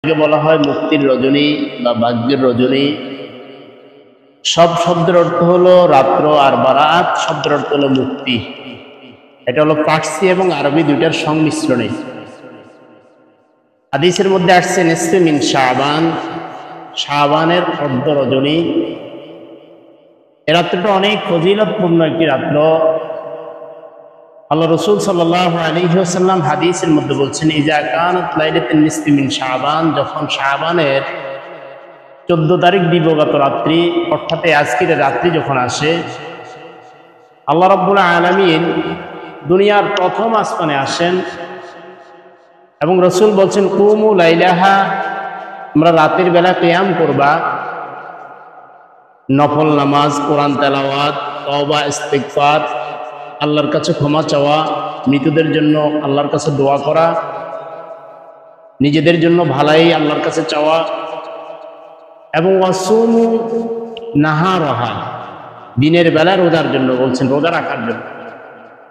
বলা হয় মুক্তির রজনী বা ভাগ্যের রজনী। সব শব্দের অর্থ হলো রাত্র, আর বারাত শব্দের অর্থ হলো মুক্তি। এটা হলো ফার্সি এবং আরবি দুইটার সংমিশ্রণে। হাদিসের মধ্যে আসছে নিসফে মিন শাবান, শাবানের অর্ধ রজনী। এ রাত্রটা অনেক ফজিলতপূর্ণ একটি রাত্র। আল্লাহ রসুল সাল্লাল্লাহু আলাইহি ওয়াসাল্লাম হাদিসের মধ্যে বলছেন, ইজা কানাত লাইলাতুন নিসফি মিন শাবান, যখন শাবানের 14 তারিখ দিবগত রাত্রি, অর্থাৎ আজকের রাত্রি যখন আসে, আল্লাহ রাব্বুল আলামিন দুনিয়ার প্রথম আসমানে আসেন এবং রসুল বলছেন, কুমু লাইলাহা, তোমরা রাতের বেলা কিয়াম করবা, নফল নামাজ, কোরআন তেলাওয়াত, তওবা, ইস্তিগফার, আল্লাহর কাছে ক্ষমা চাওয়া, মৃতদের জন্য আল্লাহর কাছে দোয়া করা, নিজেদের জন্য ভালাই আল্লাহর কাছে চাওয়া, এবং ওয়াসুমু নাহারাহা, দিনের বেলা রোজার জন্য বলছেন, রোজা রাখার জন্য।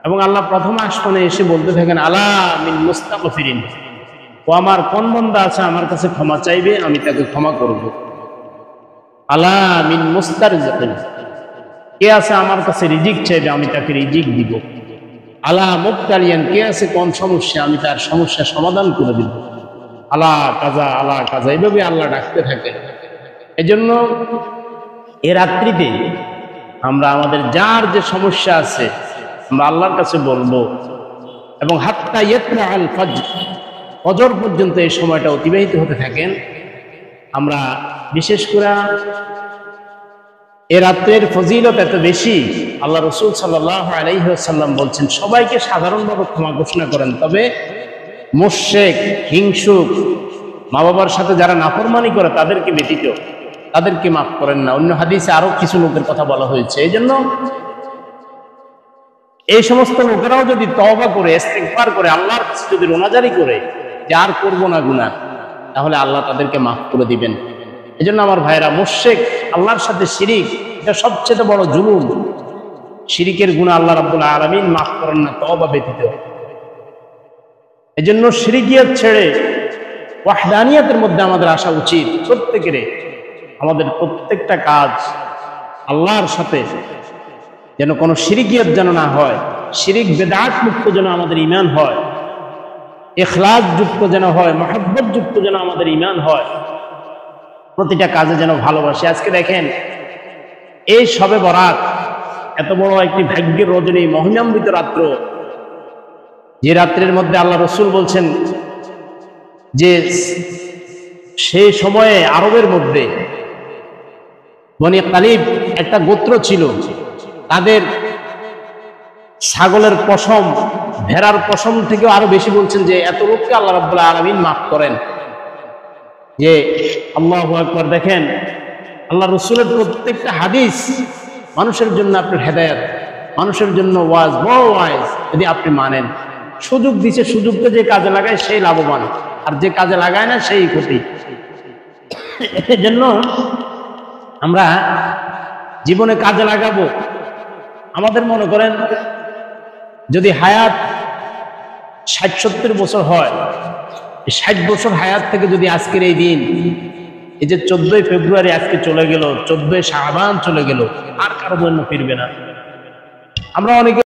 এবং আল্লাহ প্রথম আসমানে এসে বলতে থাকেন, আলা মিন মুস্তাগফিরিন, ও আমার কোন বান্দা আছে আমার কাছে ক্ষমা চাইবে, আমি তাকে ক্ষমা করব। আলা মিন মুস্তারজিকিন, কে আছে আমার কাছে রিজিক চাইবে, আমি তাকে রিজিক দিব। আলা মুবতালিয়ান, কে আছে কোন সমস্যা, আমি তার সমস্যা সমাধান করে দিব। আলা কাজা, আলা কাজা, এইভাবে আল্লাহ ডাকতে থাকে। এজন্য এ রাত্রিতে আমরা আমাদের যার যে সমস্যা আছে আমরা আল্লাহর কাছে বলবো, এবং হাত্তা ইয়াতলা আল ফজর, ফজর পর্যন্ত এই সময়টা অতিবাহিত হতে থাকেন। আমরা বিশেষ করে এ রাত্রের ফজিলত এত বেশি, আল্লাহ রসুল সাল্লাল্লাহু আলাইহি ওয়াসাল্লাম বলছেন, সবাইকে সাধারণভাবে ক্ষমা ঘোষণা করেন, তবে মুশরিক, হিংসুক, মা বাবার সাথে যারা নাফরমানি করে তাদেরকে ব্যতীত তাদেরকে মাফ করেন না। অন্য হাদিসে আরো কিছু লোকের কথা বলা হয়েছে। এই জন্য এই সমস্ত লোকেরাও যদি তওবা করে, ইস্তিগফার করে, আল্লাহর কাছে যদি রোনাজারি করে যে আর করবো না গুনাহ, তাহলে আল্লাহ তাদেরকে মাফ করে দিবেন। এই জন্য আমার ভাইরা, মুশরিক, আল্লাহর সাথে শিরিক, এটা সবচেয়ে বড় জুলুম। শিরিকের গুনাহ আল্লাহ রাব্বুল আলামিন মাফ করেন না তওবা ব্যতীত। এই জন্য শিরিকিয়াত ছেড়ে ওয়াহদানিয়াতের মধ্যে আমাদের আসা উচিত প্রত্যেকের। আমাদের প্রত্যেকটা কাজ আল্লাহর সাথে যেন কোনো শিরিকিয়াত যেন না হয়, শিরিক বেদাত মুক্ত যেন আমাদের ঈমান হয়, ইখলাস যুক্ত যেন হয়, মহব্বত যুক্ত যেন আমাদের ঈমান হয়, প্রতিটা কাজে যেন ভালোবাসে। আজকে দেখেন, এই শবে বরাত, এত বড় একটি ভাগ্যের রজনী, মহিমান্বিত রাত্র, যে রাত্রের মধ্যে আল্লাহ রসুল বলছেন যে সেই সময়ে আরবের মধ্যে বনি কালিব একটা গোত্র ছিল, তাদের ছাগলের পশম, ভেড়ার পশম থেকেও আরো বেশি বলছেন যে এত লোককে আল্লাহ রাব্বুল আলামিন মাফ করেন। যে আল্লাহু আকবার, দেখেন আল্লাহ রসুলের প্রত্যেকটা হাদিস মানুষের জন্য আপনার হেদায়েত, মানুষের জন্য ওয়াজ, বড় ওয়াজ। যদি আপনি মানেন, সুযোগ দিছে, সুযোগটা যে কাজে লাগায় সেই লাভবান, আর যে কাজে লাগায় না সেই ক্ষতি। এর জন্য আমরা জীবনে কাজে লাগাবো। আমাদের মনে করেন যদি হায়াত 60-70 বছর হয়, 60 বছর হায়াত থেকে যদি আজকের এই দিন, এই যে 14 ফেব্রুয়ারি আজকে চলে গেল, 14 শাবান চলে গেল, আর কারো জন্য ফিরবে না। আমরা অনেকে